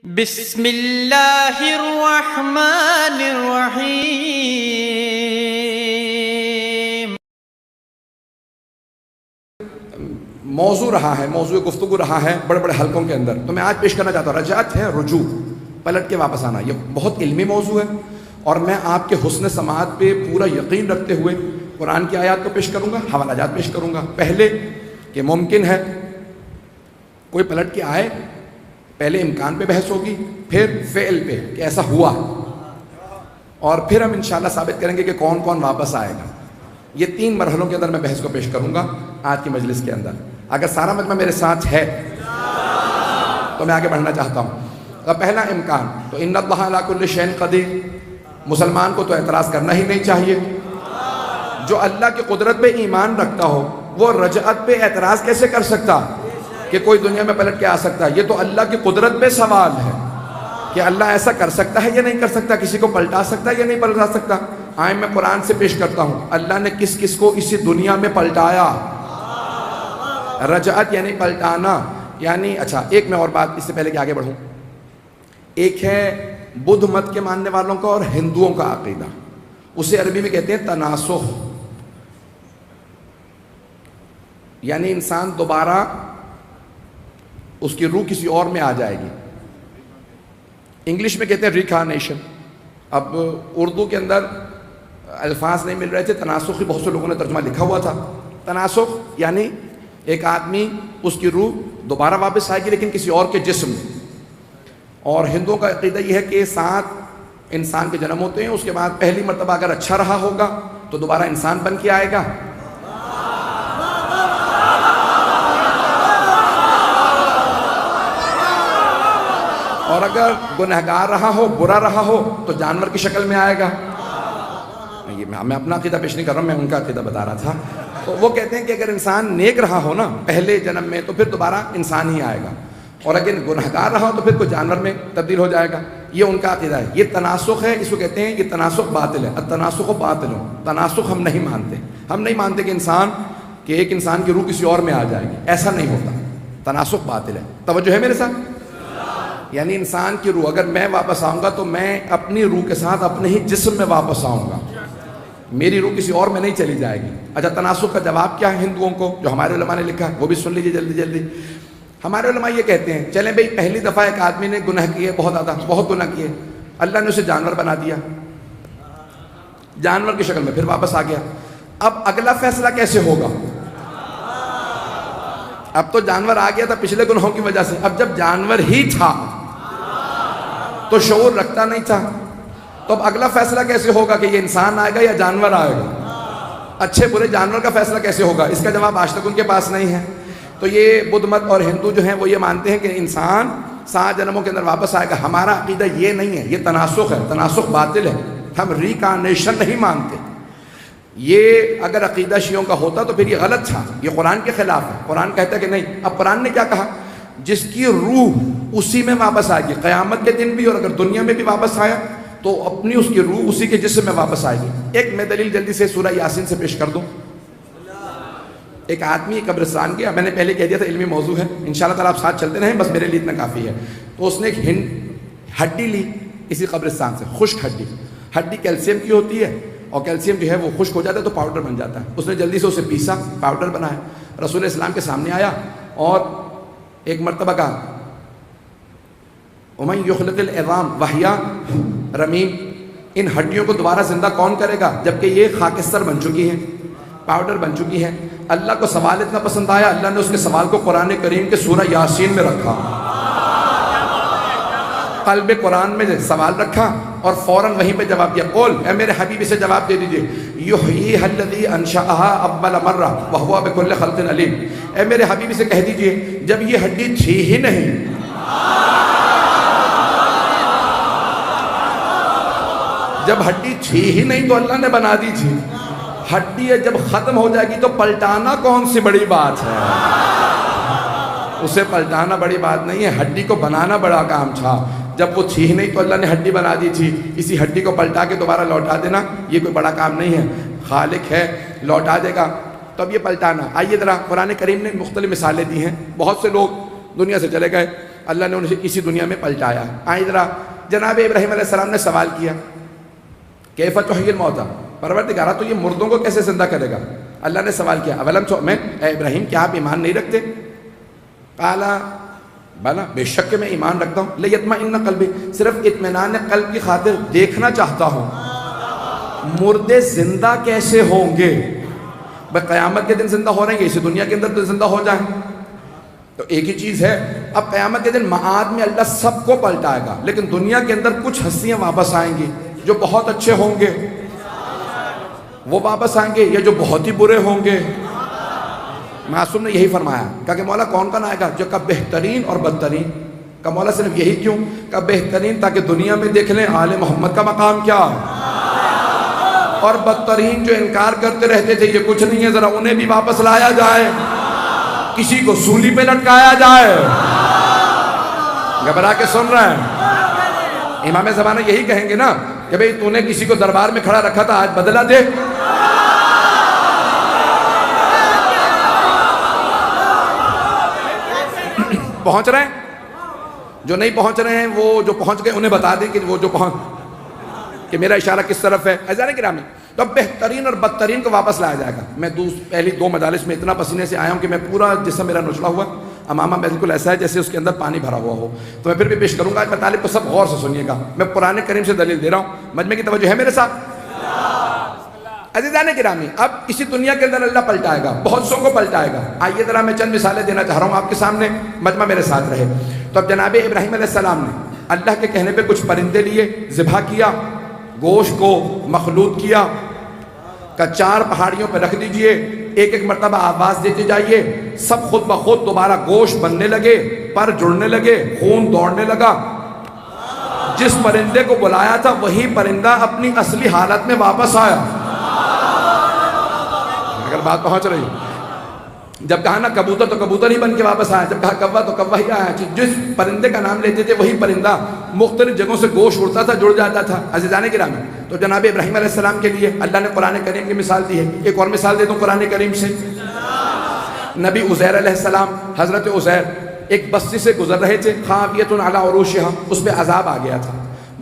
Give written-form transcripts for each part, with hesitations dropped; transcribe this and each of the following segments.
بسم اللہ الرحمن الرحیم۔ موضوع رہا ہے، موضوع گفتگو رہا ہے بڑے بڑے حلقوں کے اندر، تو میں آج پیش کرنا چاہتا ہوں رجعت ہے، رجوع، پلٹ کے واپس آنا۔ یہ بہت علمی موضوع ہے اور میں آپ کے حسن سماعت پہ پورا یقین رکھتے ہوئے قرآن کی آیات کو پیش کروں گا، حوالہ جات پیش کروں گا۔ پہلے کہ ممکن ہے کوئی پلٹ کے آئے، پہلے امکان پہ بحث ہوگی، پھر فعل پہ کہ ایسا ہوا، اور پھر ہم انشاءاللہ ثابت کریں گے کہ کون کون واپس آئے گا۔ یہ 3 مرحلوں کے اندر میں بحث کو پیش کروں گا آج کی مجلس کے اندر۔ اگر سارا مجمع میرے ساتھ ہے تو میں آگے بڑھنا چاہتا ہوں۔ پہلا امکان تو ان اللہ علی کل شیء قدیر، مسلمان کو تو اعتراض کرنا ہی نہیں چاہیے۔ جو اللہ کی قدرت پہ ایمان رکھتا ہو وہ رجعت پہ اعتراض کیسے کر سکتا کہ کوئی دنیا میں پلٹ کے آ سکتا ہے؟ یہ تو اللہ کی قدرت پہ سوال ہے کہ اللہ ایسا کر سکتا ہے یا نہیں کر سکتا، کسی کو پلٹا سکتا ہے یا نہیں پلٹا سکتا۔ آئے میں قرآن سے پیش کرتا ہوں، اللہ نے کس کس کو اسی دنیا میں پلٹایا۔ رجعت یعنی پلٹانا، یعنی اچھا ایک میں اور بات اس سے پہلے کہ آگے بڑھوں، ایک ہے بدھ مت کے ماننے والوں کا اور ہندوؤں کا عقیدہ، اسے عربی میں کہتے ہیں تناسخ، یعنی انسان دوبارہ اس کی روح کسی اور میں آ جائے گی۔ انگلش میں کہتے ہیں ریکارنیشن۔ اب اردو کے اندر الفاظ نہیں مل رہے تھے، تناسخ بہت سے لوگوں نے ترجمہ لکھا ہوا تھا۔ تناسخ یعنی ایک آدمی، اس کی روح دوبارہ واپس آئے گی لیکن کسی اور کے جسم میں۔ اور ہندوؤں کا عقیدہ یہ ہے کہ 7 انسان کے جنم ہوتے ہیں، اس کے بعد پہلی مرتبہ اگر اچھا رہا ہوگا تو دوبارہ انسان بن کے آئے گا، اور اگر گنہگار رہا ہو، برا رہا ہو تو جانور کی شکل میں آئے گا۔ یہ میں اپنا عقیدہ پیش نہیں کر رہا ہوں، میں ان کا عقیدہ بتا رہا تھا۔ تو وہ کہتے ہیں کہ اگر انسان نیک رہا ہو نا پہلے جنم میں تو پھر دوبارہ انسان ہی آئے گا، اور اگر گنہگار رہا ہو تو پھر کوئی جانور میں تبدیل ہو جائے گا۔ یہ ان کا عقیدہ ہے۔ یہ تناسخ ہے، اس کو کہتے ہیں یہ تناسخ باطل ہے۔ التناسخ باطل، تناسخ ہم نہیں مانتے، ہم نہیں مانتے کہ ایک انسان کی روح کسی اور میں آ جائے گی، ایسا نہیں ہوتا۔ تناسخ باطل ہے۔ توجہ ہے میرے ساتھ؟ یعنی انسان کی روح اگر میں واپس آؤں گا تو میں اپنی روح کے ساتھ اپنے ہی جسم میں واپس آؤں گا، میری روح کسی اور میں نہیں چلی جائے گی۔ اچھا تناسخ کا جواب کیا ہے ہندوؤں کو، جو ہمارے علماء نے لکھا ہے وہ بھی سن لیجیے جلدی جلدی۔ ہمارے علماء یہ کہتے ہیں چلیں بھئی پہلی دفعہ ایک آدمی نے گناہ کیے، بہت گناہ کیے، اللہ نے اسے جانور بنا دیا، جانور کی شکل میں پھر واپس آ گیا۔ اب اگلا فیصلہ کیسے ہوگا؟ اب تو جانور آ گیا تھا پچھلے گناہوں کی وجہ سے، اب جب جانور ہی تھا تو شعور رکھتا نہیں تھا، تو اب اگلا فیصلہ کیسے ہوگا کہ یہ انسان آئے گا یا جانور آئے گا؟ اچھے برے جانور کا فیصلہ کیسے ہوگا؟ اس کا جواب آج تک ان کے پاس نہیں ہے۔ تو یہ بدھ مت اور ہندو جو ہیں وہ یہ مانتے ہیں کہ انسان 7 جنموں کے اندر واپس آئے گا۔ ہمارا عقیدہ یہ نہیں ہے، یہ تناسخ ہے، تناسخ باطل ہے، ہم ریکارنیشن نہیں مانتے۔ یہ اگر عقیدہ شیعوں کا ہوتا تو پھر یہ غلط تھا، یہ قرآن کے خلاف ہے۔ قرآن کہتا ہے کہ نہیں۔ اب قرآن نے کیا کہا؟ جس کی روح اسی میں واپس آئے گی، قیامت کے دن بھی، اور اگر دنیا میں بھی واپس آیا تو اپنی اس کی روح اسی کے جسم میں واپس آئے گی۔ ایک میں دلیل جلدی سے سورہ یاسین سے پیش کر دوں۔ ایک آدمی قبرستان گیا، میں نے پہلے کہہ دیا تھا علمی موضوع ہے، انشاءاللہ تعالیٰ آپ ساتھ چلتے رہیں، بس میرے لیے اتنا کافی ہے۔ تو اس نے ایک ہڈی لی اسی قبرستان سے، خشک ہڈی کیلشیم کی ہوتی ہے، اور کیلشیم جو ہے وہ خشک ہو جاتا ہے تو پاؤڈر بن جاتا ہے۔ اس نے جلدی سے اسے پیسا، پاؤڈر بنایا، رسول اسلام کے سامنے آیا اور ایک مرتبہ کہا وَمَن يُخْلِقِ الْعِظَامَ وَهِيَ رَمِيمٌ، ان ہڈیوں کو دوبارہ زندہ کون کرے گا جبکہ یہ خاکستر بن چکی ہیں، پاؤڈر بن چکی ہیں۔ اللہ کو سوال اتنا پسند آیا، اللہ نے اس کے سوال کو قرآن کریم کے سورہ یاسین میں رکھا، قلب قرآن میں سوال رکھا اور فوراً وہیں پہ جواب دیا۔ قول، اے میرے حبیب سے جواب دے دیجئے، یحییھا الذی انشأھا اول مرہ وہو بکل خلق علیم، اے میرے حبیب سے کہہ دیجئے جب یہ ہڈی تھی ہی نہیں، جب ہڈی تھی ہی نہیں تو اللہ نے بنا دی تھی۔ ہڈی جب ختم ہو جائے گی تو پلٹانا کون سی بڑی بات ہے؟ اسے پلٹانا بڑی بات نہیں ہے، ہڈی کو بنانا بڑا کام تھا۔ جب وہ تھی ہی نہیں تو اللہ نے ہڈی بنا دی تھی، اسی ہڈی کو پلٹا کے دوبارہ لوٹا دینا یہ کوئی بڑا کام نہیں ہے۔ خالق ہے، لوٹا دے گا۔ تو اب یہ پلٹانا، آئیے ذرا قرآن کریم نے مختلف مثالیں دی ہیں۔ بہت سے لوگ دنیا سے چلے گئے، اللہ نے انہیں اسی دنیا میں پلٹایا. آئیں ذرا جناب ابراہیم علیہ السلام نے سوال کیا کیف تحیی الموتیٰ، پروردگارا تو یہ مردوں کو کیسے زندہ کرے گا؟ اللہ نے سوال کیا اولم تؤمن، اے ابراہیم کیا آپ ایمان نہیں رکھتے؟ قال بلا، بے شک کہ میں ایمان رکھتا ہوں. لیطمئن قلبی، صرف اطمینان قلب کی خاطر دیکھنا چاہتا ہوں مردے زندہ کیسے ہوں گے. بھائی قیامت کے دن زندہ ہو رہے ہیں، اسی دنیا کے اندر تو زندہ ہو جائیں. تو ایک ہی چیز ہے، اب قیامت کے دن معاد میں اللہ سب کو پلٹائے گا، لیکن دنیا کے اندر کچھ ہستیاں واپس آئیں گی جو بہت اچھے ہوں گے وہ واپس آئیں گے، یا جو بہت ہی برے ہوں گے. معصوم نے یہی فرمایا، کہا کہ مولا کون کون آئے گا؟ جو کا بہترین اور بدترین. کا مولا صرف یہی کیوں؟ کا بہترین تاکہ دنیا میں دیکھ لیں آل محمد کا مقام کیا، اور بدترین جو انکار کرتے رہتے تھے یہ کچھ نہیں ہے، ذرا انہیں بھی واپس لایا جائے، کسی کو سولی پہ لٹکایا جائے. گھبرا کے سن رہے ہیں؟ امام زمانہ یہی کہیں گے نا کہ بھئی تو نے کسی کو دربار میں کھڑا رکھا تھا، آج بدلہ دے. پہنچ رہے ہیں؟ جو نہیں پہنچ رہے ہیں وہ جو پہنچ گئے انہیں بتا دیں کہ وہ جو کہ میرا اشارہ کس طرف ہے. عزیزان گرامی، تو اب بہترین اور بدترین کو واپس لایا جائے گا. میں پہلی 2 مجالس میں اتنا پسینے سے آیا ہوں کہ میں پورا جسم میرا نچلا ہوا، امامہ بالکل ایسا ہے جیسے اس کے اندر پانی بھرا ہوا ہو. تو میں پھر بھی پیش کروں گا. آج مطالب کو سب غور سے سنیے گا، میں قرآن کریم سے دلیل دے رہا ہوں. مجمع کی توجہ ہے میرے ساتھ؟ عزیزان گرامی، اب اسی دنیا کے اندر اللہ پلٹائے گا، بہت سو کو پلٹائے گا. آئیے ذرا میں چند مثالیں دینا چاہ رہا ہوں آپ کے سامنے، مجمع میرے ساتھ رہے. تو اب جناب ابراہیم علیہ السلام نے اللہ کے کہنے پہ کچھ پرندے لیے، ذبح کیا، گوشت کو مخلوط کیا، کہ 4 پہاڑیوں پہ رکھ دیجئے، ایک ایک مرتبہ آواز دیتے جائیے، سب خود بخود دوبارہ گوشت بننے لگے، پر جڑنے لگے، خون دوڑنے لگا. جس پرندے کو بلایا تھا وہی پرندہ اپنی اصلی حالت میں واپس آیا. اگر بات پہنچ رہی، جب کہا نا کبوتر تو کبوتر ہی بن کے واپس آیا، جب کہا کوا تو کوا ہی آیا. جس پرندے کا نام لیتے تھے وہی پرندہ مختلف جگہوں سے گوشت اڑتا تھا، جڑ جاتا تھا. عزیزان گرامی، تو جناب ابراہیم علیہ السلام کے لیے اللہ نے قرآن کریم کی مثال دی ہے. ایک اور مثال دے دوں قرآن کریم سے. نبی عزیر علیہ السلام، حضرت عزیر ایک بستی سے گزر رہے تھے، خاویۃ علی عروشہا، اس پہ عذاب آ گیا تھا،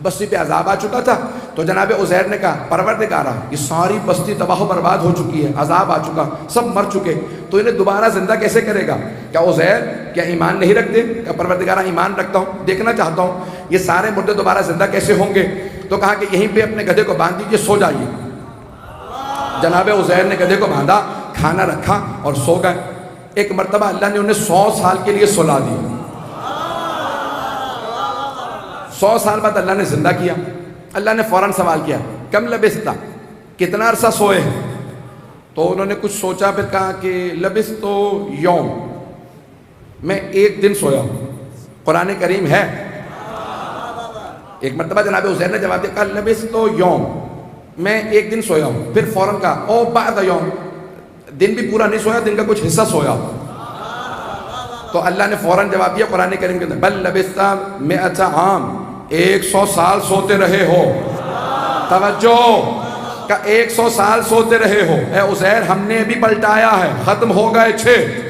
بستی پہ عذاب آ چکا تھا. تو جناب عزیر نے کہا پروردگارا یہ ساری بستی تباہ و برباد ہو چکی ہے، عذاب آ چکا، سب مر چکے، تو انہیں دوبارہ زندہ کیسے کرے گا؟ کیا عزیر کیا ایمان نہیں رکھتے؟ کیا پروردگارا ایمان رکھتا ہوں، دیکھنا چاہتا ہوں یہ سارے مردے دوبارہ زندہ کیسے ہوں گے. تو کہا کہ یہیں پہ اپنے گدھے کو باندھ دیجئے، سو جائیے. جناب عزیر نے گدھے کو باندھا، کھانا رکھا اور سو گئے. ایک مرتبہ اللہ نے انہیں 100 سال کے لیے سلا دی. 100 سال بعد اللہ نے زندہ کیا. اللہ نے فوراً سوال کیا کم لبثت، کتنا عرصہ سوئے ہیں؟ تو انہوں نے کچھ سوچا، پھر کہا کہ لبثت یوم، میں 1 دن سویا ہوں. قرآن کریم ہے. ایک مرتبہ جناب عزیر نے جواب دیا، کہا لبثت یوم، میں 1 دن سویا ہوں. پھر فوراً کہا او بعد یوم، دن بھی پورا نہیں سویا، دن کا کچھ حصہ سویا. تو اللہ نے فوراً جواب دیا قرآن کریم کے اندر، بل لبثت 100 عام، 100 سال سوتے رہے ہو. توجہ، کہ 100 سال سوتے رہے ہو. اے عزیر ہم نے بھی پلٹایا ہے، ختم ہو گئے 6.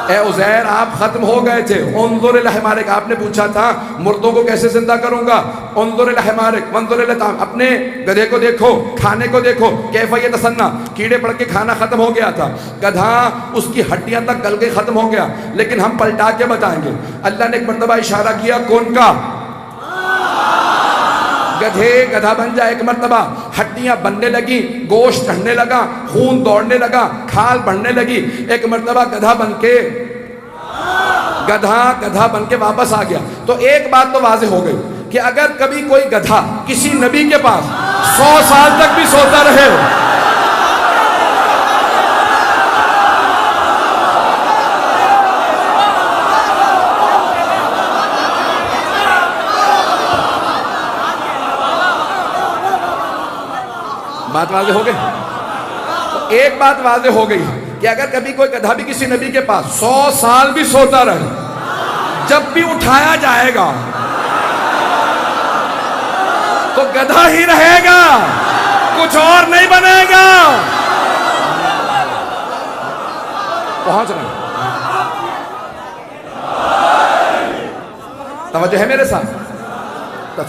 اے عزیر آپ ختم ہو گئے تھے. انظر الی حمارک، آپ نے پوچھا تھا مردوں کو کیسے زندہ کروں گا. انظر الی حمارک وانظر الی طعام، اپنے گدھے کو دیکھو، کھانے کو دیکھو، کیف یتصنع، کیڑے پڑ کے کھانا ختم ہو گیا تھا، گدھا اس کی ہڈیاں تک گل کے ختم ہو گیا، لیکن ہم پلٹا کے بتائیں گے. اللہ نے ایک مرتبہ اشارہ کیا کون کا؟ گدھے گدھا بن جائے. ایک مرتبہ ہڈیاں بننے لگی، گوشت چڑھنے لگا، خون دوڑنے لگا، کھال بڑھنے لگی. ایک مرتبہ گدھا بن کے واپس آ گیا. تو ایک بات تو واضح ہو گئی کہ اگر کبھی کوئی گدھا کسی نبی کے پاس 100 سال تک بھی سوتا رہے، بات واضح ہو گئی. ایک بات واضح ہو گئی کہ اگر کبھی کوئی گدھا بھی کسی نبی کے پاس 100 سال بھی سوتا رہے، جب بھی اٹھایا جائے گا تو گدھا ہی رہے گا، کچھ اور نہیں بنے گا. پہنچ رہے ہیں. توجہ ہے میرے ساتھ؟ تب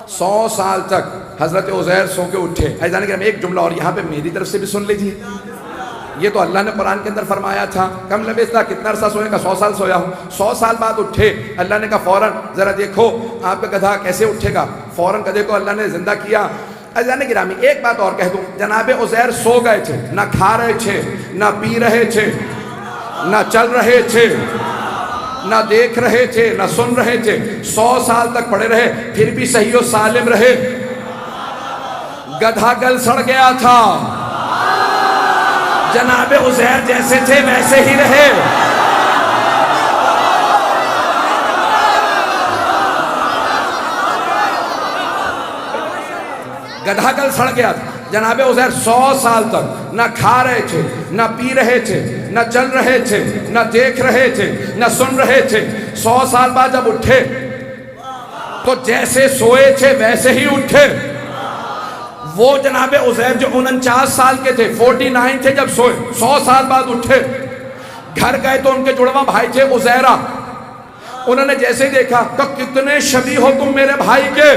100 سال تک حضرت عزیر سو کے اٹھے. ایزان کرام ایک جملہ اور یہاں پہ میری طرف سے بھی سن لیجیے. یہ تو اللہ نے قرآن کے اندر فرمایا تھا کم لبثت کتنا عرصہ سوئے گا؟ 100 سال سویا ہوں. 100 سال بعد اٹھے. اللہ نے کہا فوراً ذرا دیکھو آپ کا گدھا کیسے اٹھے گا. فوراً گدھے کو اللہ نے زندہ کیا. عزیزان گرامی ایک بات اور کہہ دوں, جناب عزیر سو گئے تھے, نہ کھا رہے تھے, نہ پی رہے تھے, نہ چل رہے تھے, نہ دیکھ رہے تھے, نہ سن رہے تھے. 100 سال تک پڑے رہے, پھر بھی صحیح و سالم رہے. گدھا گل سڑ گیا تھا, جناب عزیر جیسے تھے ویسے ہی رہے. گدھا گل سڑ گیا تھا. جناب عزیر 100 سال تک نہ کھا رہے تھے, نہ پی رہے تھے, نہ چل رہے تھے, نہ دیکھ رہے تھے, نہ سن رہے تھے. 100 سال بعد جب اٹھے تو جیسے سوئے تھے ویسے ہی اٹھے. وہ جناب عزیر جو 49 سال کے تھے, 49 تھے جب سوئے, 100 سال بعد اٹھے. گھر گئے تو ان کے جڑواں بھائی تھے عزیرہ. انہوں نے جیسے ہی دیکھا کہ کتنے شبیہ ہو تم میرے بھائی کے.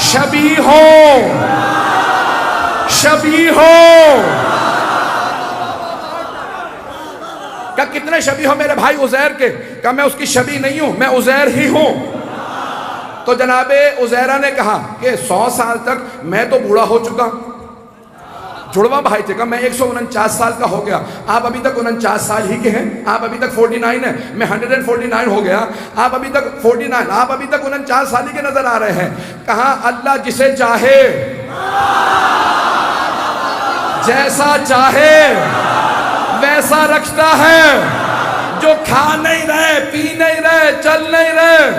شبیہ ہو, شبیہ ہو, کہ کتنے شبیہ ہو میرے بھائی عزیر کے. کہ میں اس کی شبیہ نہیں ہوں, میں عزیر ہی ہوں. تو جناب عزیرہ نے کہا کہ 100 سال تک میں تو بوڑھا ہو چکا. جڑواں بھائی تھے, کہ میں 149 سال کا ہو گیا, آپ ابھی تک 49 سال ہی کے ہیں, آپ ابھی تک 49 ہیں, میں 149 ہو گیا, آپ ابھی تک 49, آپ ابھی تک 49 سال ہی کے نظر آ رہے ہیں. کہا اللہ جسے چاہے جیسا چاہے ویسا رکھتا ہے. جو کھا نہیں رہے, پی نہیں رہے, چل نہیں رہے,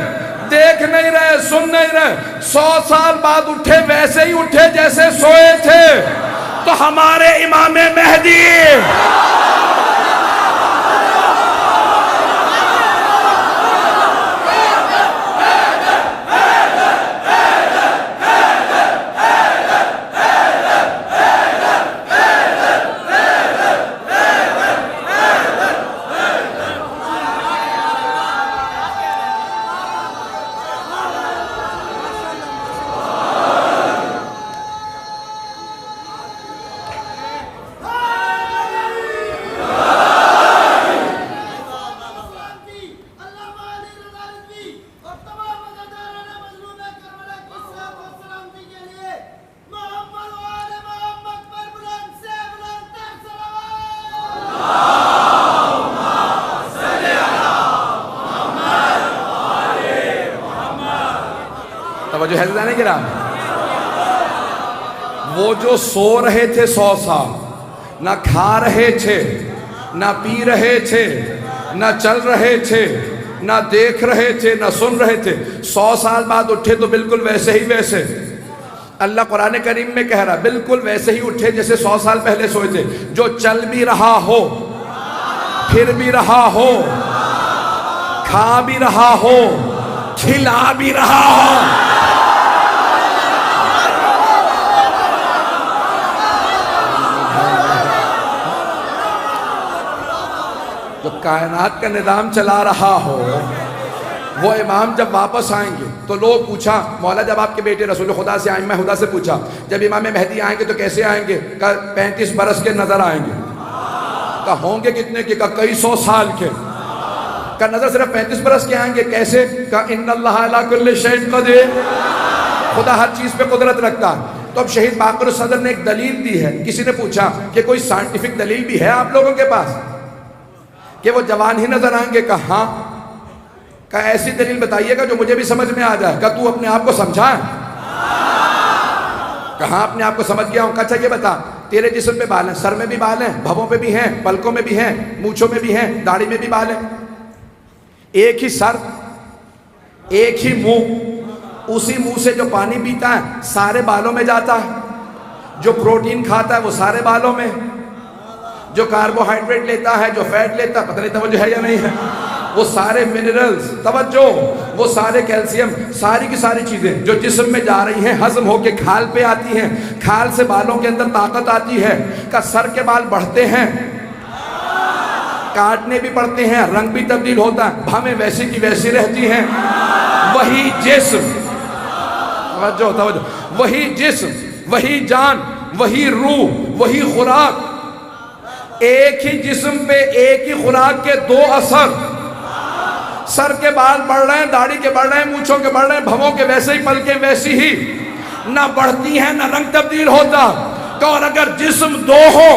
دیکھ نہیں رہے, سن نہیں رہے, 100 سال بعد اٹھے ویسے ہی اٹھے جیسے سوئے تھے. تو ہمارے امام مہدی توجہ ہے جانے گرام. وہ جو سو رہے تھے 100 سال, نہ کھا رہے تھے, نہ پی رہے تھے, نہ چل رہے تھے, نہ دیکھ رہے تھے, نہ سن رہے تھے, 100 سال بعد اٹھے تو بالکل ویسے ہی ویسے. اللہ قرآن کریم میں کہہ رہا بالکل ویسے ہی اٹھے جیسے 100 سال پہلے سوئے تھے. جو چل بھی رہا ہو, پھر بھی رہا ہو, کھا بھی رہا ہو, کھلا بھی رہا ہو, جو کائنات کا نظام چلا رہا ہو, وہ امام جب واپس آئیں گے تو لوگ پوچھا مولا جب آپ کے بیٹے رسول خدا سے آئیں, میں خدا سے پوچھا جب امام مہدی آئیں گے تو کیسے آئیں گے؟ کہ 35 برس کے نظر آئیں گے. کہ ہوں گے کتنے کے؟ کہ کئی 100 سال کے. کہ نظر صرف 35 برس کے آئیں گے, کیسے؟ کہ ان اللہ علی کل شیء قدیر, خدا ہر چیز پہ قدرت رکھتا ہے. تو اب شہید باقر الصدر نے ایک دلیل دی ہے. کسی نے پوچھا کہ کوئی سائنٹیفک دلیل بھی ہے آپ لوگوں کے پاس کہ وہ جوان ہی نظر آئیں گے؟ کہ ہاں. کہ ایسی دلیل بتائیے گا جو مجھے بھی سمجھ میں آ جائے. کہ تو اپنے آپ کو سمجھا ہے؟ کہ ہاں اپنے آپ کو سمجھ گیا ہوں. کہ اچھا یہ بتا, تیرے جسم پہ بال ہیں, سر میں بھی بال ہیں, بھووں پہ بھی ہیں, پلکوں میں بھی ہیں, مونچھوں میں بھی ہیں, داڑھی میں بھی بال ہیں. ایک ہی سر, ایک ہی منہ, اسی منہ سے جو پانی پیتا ہے سارے بالوں میں جاتا ہے, جو پروٹین کھاتا ہے وہ سارے بالوں میں, جو کاربوہائیڈریٹ لیتا ہے, جو فیٹ لیتا ہے, پتہ نہیں توجہ ہے یا نہیں ہے, وہ سارے منرلز, توجہ, وہ سارے کیلشیم, ساری کی ساری چیزیں جو جسم میں جا رہی ہیں ہضم ہو کے کھال پہ آتی ہیں, کھال سے بالوں کے اندر طاقت آتی ہے. کا سر کے بال بڑھتے ہیں, کاٹنے بھی پڑتے ہیں، رنگ بھی تبدیل ہوتا ہے، بھامیں ویسی کی ویسی رہتی ہیں. وہی جسم، توجہ، وہی جسم، وہی جان، وہی روح، وہی خوراک. ایک ہی جسم پہ ایک ہی خوراک کے دو اثر. سر کے بال بڑھ رہے ہیں، داڑھی کے بڑھ رہے ہیں، مونچھوں کے بڑھ رہے ہیں، بھووں کے ویسے ہی، پلکیں ویسی ہی، نہ بڑھتی ہیں نہ رنگ تبدیل ہوتا. کہ اور اگر جسم دو ہو،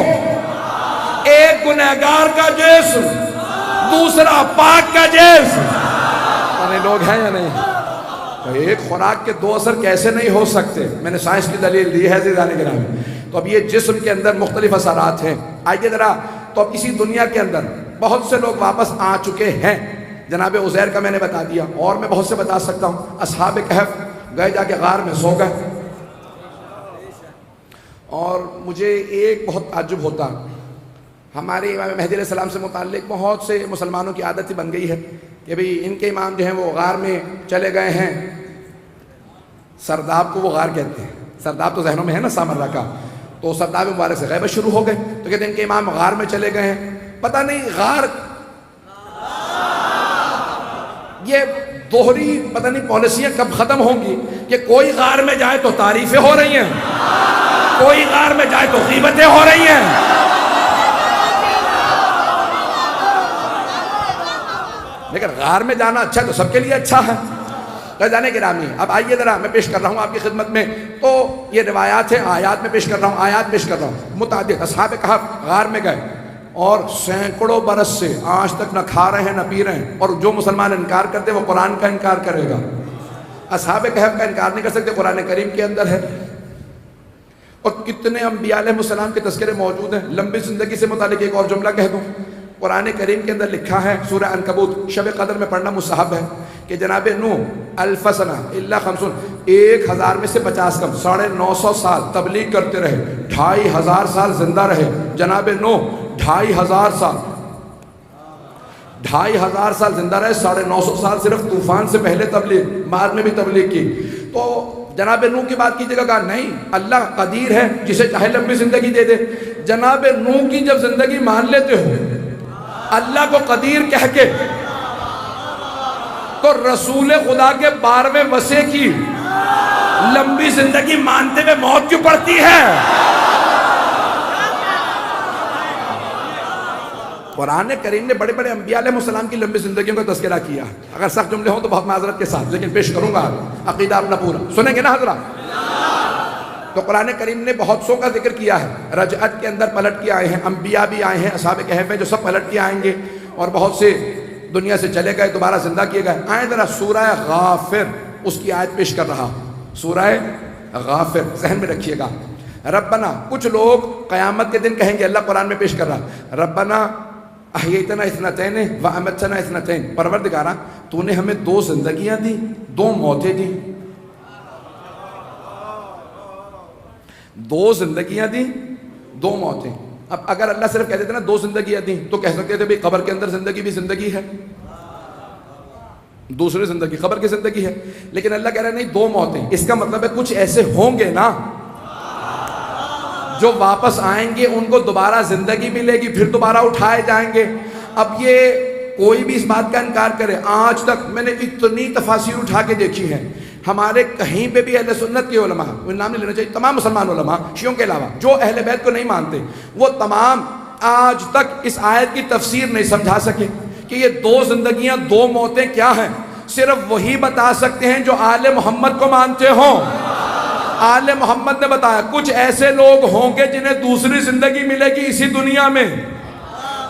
ایک گنہگار کا جسم، دوسرا پاک کا جسم، یعنی لوگ ہیں یا نہیں؟ تو ایک خوراک کے دو اثر کیسے نہیں ہو سکتے؟ میں نے سائنس کی دلیل دی ہے عزیزان گرامی. تو اب یہ جسم کے اندر مختلف اثرات ہیں. آئیے ذرا، تو اب اسی دنیا کے اندر بہت سے لوگ واپس آ چکے ہیں. جناب عزیر کا میں نے بتا دیا، اور میں بہت سے بتا سکتا ہوں. اصحاب کہف گئے، جا کے غار میں سو گئے. اور مجھے ایک بہت تعجب ہوتا، ہمارے امام مہدی علیہ السلام سے متعلق بہت سے مسلمانوں کی عادت ہی بن گئی ہے کہ بھئی ان کے امام جو ہیں وہ غار میں چلے گئے ہیں. سرداب کو وہ غار کہتے ہیں، سرداب تو ذہنوں میں ہے نا سامرہ کا. تو سرداب مبارک سے غیبت شروع ہو گئے، تو کہتے ہیں ان کے امام غار میں چلے گئے ہیں. پتہ نہیں غار، یہ دوہری پتہ نہیں پالیسیاں کب ختم ہوں گی کہ کوئی غار میں جائے تو تعریفیں ہو رہی ہیں، کوئی غار میں جائے تو غیبتیں ہو رہی ہیں. لیکن غار میں جانا اچھا تو سب کے لیے اچھا ہے. جانے گرامی، اب آئیے ذرا، میں پیش کر رہا ہوں آپ کی خدمت میں. تو یہ روایات ہیں، آیات میں پیش کر رہا ہوں، آیات پیش کر رہا ہوں. متعدد اصحاب کہف غار میں گئے اور سینکڑوں برس سے آج تک نہ کھا رہے ہیں نہ پی رہے ہیں. اور جو مسلمان انکار کرتے وہ قرآن کا انکار کرے گا. اصحاب کہف کا انکار نہیں کر سکتے، قرآن کریم کے اندر ہے. اور کتنے انبیاء علیہ السلام کے تذکرے موجود ہیں. لمبی زندگی سے متعلق ایک اور جملہ کہہ دوں. قرآن کریم کے اندر لکھا ہے، سورہ عنکبوت شب قدر میں پڑھنا مستحب ہے، کہ جناب نوح 1000 سنہ الا 50، 1000 میں سے 50 کم، 950 سال تبلیغ کرتے رہے، 2500 سال زندہ رہے. جناب نوح 2500 سال، 2500 سال زندہ رہے، 950 سال صرف طوفان سے پہلے تبلیغ، بعد میں بھی تبلیغ کی. تو جناب نوح کی بات کیجیے گا، کہا نہیں اللہ قدیر ہے جسے چاہے لمبی زندگی دے دے. جناب نوح کی جب زندگی مان لیتے ہو اللہ کو قدیر کہہ کے، تو رسول خدا کے 12ویں وصیے کی لمبی زندگی مانتے ہوئے موت کیوں پڑتی ہے؟ قرآن کریم نے بڑے بڑے انبیاء علیہ السلام کی لمبی زندگیوں کا تذکرہ کیا. اگر سخت جملے ہوں تو بہت معذرت کے ساتھ، لیکن پیش کروں گا عقیدہ اپنا پورا. سنیں گے نا حضرات؟ تو قرآن کریم نے بہت سو کا ذکر کیا ہے. رجعت کے اندر پلٹ کے آئے ہیں، انبیاء بھی آئے ہیں، اصحاب کہف ہیں جو سب پلٹ کے آئیں گے، اور بہت سے دنیا سے چلے گئے، دوبارہ زندہ کیے گئے. آئیں ذرا سورہ غافر، اس کی آیت پیش کر رہا. سورہ غافر ذہن میں رکھیے گا. ربنا، کچھ لوگ قیامت کے دن کہیں گے، اللہ قرآن میں پیش کر رہا، ربنا احییتنا اثنتین وامتنا اثنتین، پروردگارا تو نے ہمیں 2 زندگیاں دی، 2 موتیں دی. 2 زندگیاں دی، 2 موتیں. اب اگر اللہ صرف کہہ دیتے نا 2 زندگیاں دی، تو کہہ سکتے تھے بھئی قبر کے اندر زندگی بھی زندگی ہے، دوسری زندگی قبر کی زندگی ہے. لیکن اللہ کہہ رہے ہیں نہیں 2 موتیں. اس کا مطلب ہے کچھ ایسے ہوں گے نا جو واپس آئیں گے، ان کو دوبارہ زندگی ملے گی، پھر دوبارہ اٹھائے جائیں گے. اب یہ کوئی بھی اس بات کا انکار کرے، آج تک میں نے اتنی تفاسیر اٹھا کے دیکھی ہیں، ہمارے کہیں پہ بھی اہل سنت کے علماء، وہ نام نہیں لینا چاہیے، تمام مسلمان علماء شیعوں کے علاوہ جو اہل بیت کو نہیں مانتے، وہ تمام آج تک اس آیت کی تفسیر نہیں سمجھا سکے کہ یہ 2 زندگیاں 2 موتیں کیا ہیں. صرف وہی بتا سکتے ہیں جو آل محمد کو مانتے ہوں. آل محمد نے بتایا کچھ ایسے لوگ ہوں گے جنہیں دوسری زندگی ملے گی اسی دنیا میں،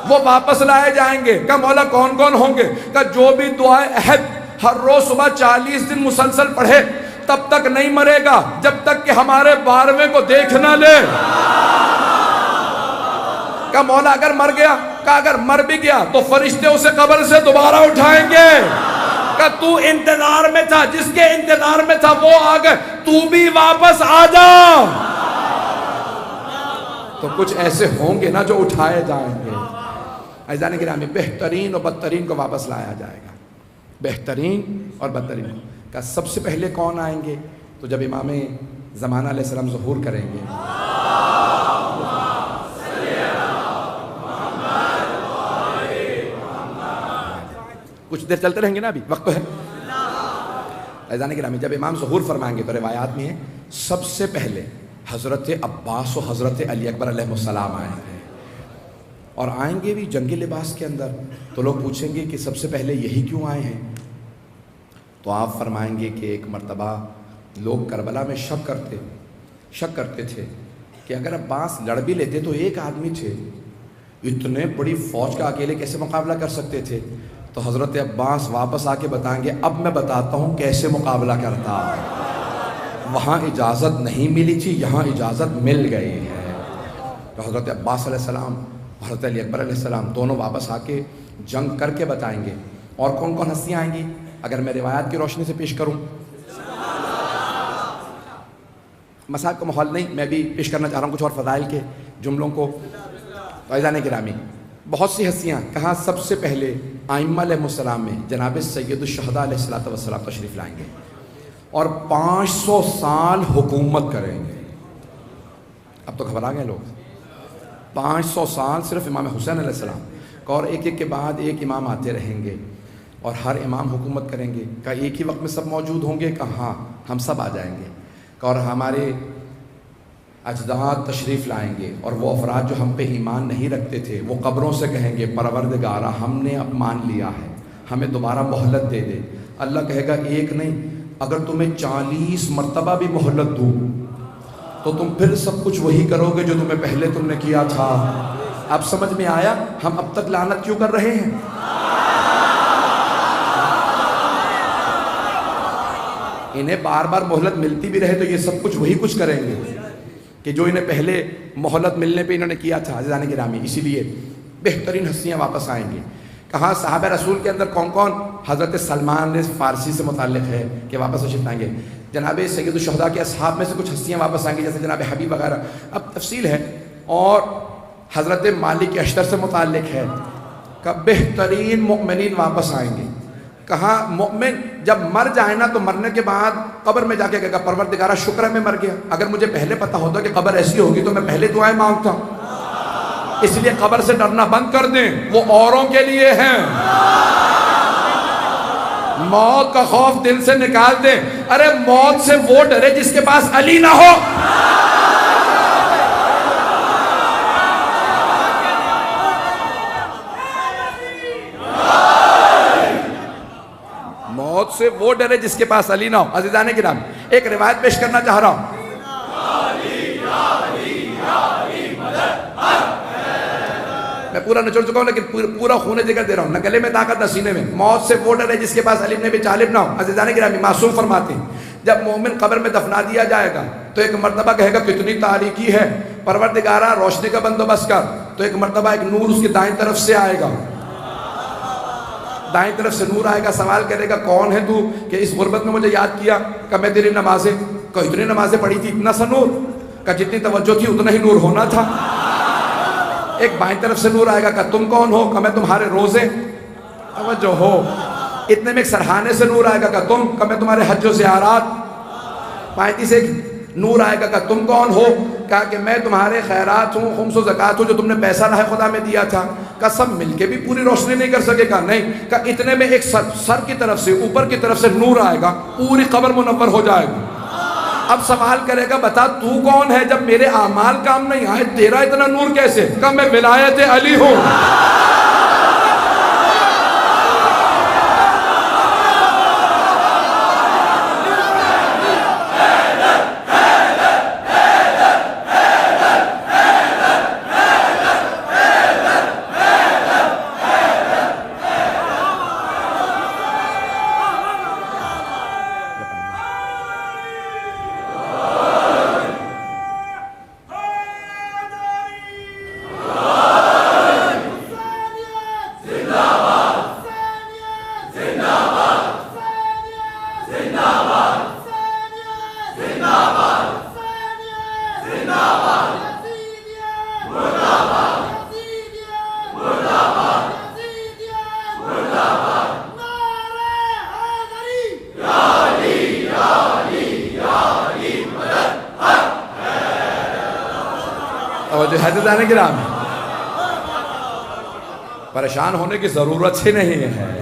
وہ واپس لائے جائیں گے. کہ مولا کون کون ہوں گے؟ کہ جو بھی دعائے عہد ہر روز صبح 40 دن مسلسل پڑھے تب تک نہیں مرے گا جب تک کہ ہمارے 12ویں کو دیکھ نہ لے. کہ مولا اگر مر گیا، کہ اگر مر بھی گیا تو فرشتے اسے قبر سے دوبارہ اٹھائیں گے. کہ تو انتظار میں تھا، جس کے انتظار میں تھا وہ آ گئے، تو بھی واپس آ جا. تو کچھ ایسے ہوں گے نا جو اٹھائے جائیں گے. عزیزان گرامی، بہترین اور بدترین کو واپس لایا جائے گا. بہترین اور بدترین کا سب سے پہلے کون آئیں گے؟ تو جب امام زمانہ علیہ السلام ظہور کریں گے. کچھ دیر چلتے رہیں گے نا، ابھی وقت تو ہے۔ عزیزان گرامی، جب امام ظہور فرمائیں گے تو روایات میں ہے سب سے پہلے حضرت عباس و حضرت علی اکبر علیہ السلام آئیں گے، اور آئیں گے بھی جنگی لباس کے اندر۔ تو لوگ پوچھیں گے کہ سب سے پہلے یہی کیوں آئے ہیں؟ تو آپ فرمائیں گے کہ ایک مرتبہ لوگ کربلا میں شک کرتے تھے کہ اگر عباس لڑ بھی لیتے تو ایک آدمی تھے، اتنے بڑی فوج کا اکیلے کیسے مقابلہ کر سکتے تھے؟ تو حضرت عباس واپس آ کے بتائیں گے اب میں بتاتا ہوں کیسے مقابلہ کرتا۔ وہاں اجازت نہیں ملی تھی، یہاں اجازت مل گئی ہے۔ تو حضرت عباس علیہ السلام، حضرت علی اکبر علیہ السلام دونوں واپس آ کے جنگ کر کے بتائیں گے۔ اور کون کون ہستیاں آئیں گی اگر میں روایات کی روشنی سے پیش کروں؟ مساق کا ماحول نہیں، میں بھی پیش کرنا چاہ رہا ہوں کچھ اور فضائل کے جملوں کو۔ عزیزان گرامی، بہت سی ہستیاں، کہاں سب سے پہلے ائمہ علیہ السلام میں جناب سید الشہداء علیہ السلام تشریف لائیں گے اور 500 سال حکومت کریں گے۔ اب تو گھبرا گئے لوگ، 500 سال صرف امام حسین علیہ السلام کا، اور ایک ایک کے بعد ایک امام آتے رہیں گے اور ہر امام حکومت کریں گے۔ کہ ایک ہی وقت میں سب موجود ہوں گے؟ کہ ہاں، ہم سب آ جائیں گے، اور ہمارے اجداد تشریف لائیں گے، اور وہ افراد جو ہم پہ ایمان نہیں رکھتے تھے وہ قبروں سے کہیں گے پروردگارا ہم نے اب مان لیا ہے، ہمیں دوبارہ مہلت دے دے۔ اللہ کہے گا ایک نہیں، اگر تمہیں 40 مرتبہ بھی مہلت دوں تو تم پھر سب کچھ وہی کرو گے جو تمہیں پہلے تم نے کیا تھا۔ اب سمجھ میں آیا ہم اب تک لعنت کیوں کر رہے ہیں؟ انہیں بار بار مہلت ملتی بھی رہے تو یہ سب کچھ وہی کچھ کریں گے کہ جو انہیں پہلے مہلت ملنے پہ انہوں نے کیا تھا۔ عزیزان گرامی، اسی لیے بہترین ہستیاں واپس آئیں گی۔ کہاں صحابہ رسول کے اندر کون کون؟ حضرت سلمان فارسی سے متعلق ہے کہ واپس تشریف لائیں گے۔ جناب سید الشہداء کے اصحاب میں سے کچھ ہستیاں واپس آئیں گی جیسے جناب حبیب وغیرہ، اب تفصیل ہے۔ اور حضرت مالک اشتر سے متعلق ہے کہ بہترین مؤمنین واپس آئیں گے۔ کہاں مؤمن جب مر جائے نا تو مرنے کے بعد قبر میں جا کے کہے گا پروردگارہ شکر ہے میں مر گیا، اگر مجھے پہلے پتا ہوتا کہ قبر ایسی ہوگی تو میں پہلے دعائیں مانگتا۔ اس لیے قبر سے ڈرنا بند کر دیں، وہ اوروں کے لیے ہیں۔ موت کا خوف دل سے نکال دیں۔ ارے موت سے وہ ڈرے جس کے پاس علی نہ ہو۔ موت سے وہ ڈرے جس کے پاس علی نہ ہو۔ عزیزان کرام، ایک روایت پیش کرنا چاہ رہا ہوں۔ میں پورا نچوڑ چکا ہوں لیکن پورا خون جگر دے رہا ہوں، نہ گلے میں طاقت نہ سینے میں۔ موت سے وہ ڈرے جس کے پاس علی ابن ابی طالب نہ ہو۔ عزیزان گرامی، معصوم فرماتے ہیں جب مومن قبر میں دفنا دیا جائے گا تو ایک مرتبہ کہے گا کتنی تاریکی ہے، پروردگارہ روشنی کا بندوبست کر۔ تو ایک مرتبہ ایک نور اس کی دائیں طرف سے آئے گا، دائیں طرف سے نور آئے گا، سوال کرے گا کون ہے تو کہ اس غربت میں مجھے یاد کیا؟ کہ میں تیری نمازیں، کہ اتنی نمازیں پڑھی تھی اتنا سا نور؟ کہ جتنی توجہ تھی اتنا ہی نور ہونا تھا۔ ایک بائیں طرف سے نور آئے گا کہ تم کون ہو؟ کہ میں تمہارے روزے، توجہ ہو۔ اتنے میں ایک سرحانے سے نور آئے گا کہ تم، کہ میں تمہارے حج و زیارات۔ پائنتی سے ایک نور آئے گا کہ تم کون ہو؟ کہا کہ میں تمہارے خیرات ہوں، خمس و زکات ہوں جو تم نے پیسہ راہ خدا میں دیا تھا۔ کہ سب مل کے بھی پوری روشنی نہیں کر سکے گا، نہیں، کہ اتنے میں ایک سر کی طرف سے، اوپر کی طرف سے نور آئے گا، پوری قبر منور ہو جائے گا۔ اب سوال کرے گا بتا تو کون ہے جب میرے اعمال کام نہیں آئے، تیرا اتنا نور کیسے؟ کہ میں ولایت علی ہوں۔ حضرت گرامی، پریشان ہونے کی ضرورت ہی نہیں ہے۔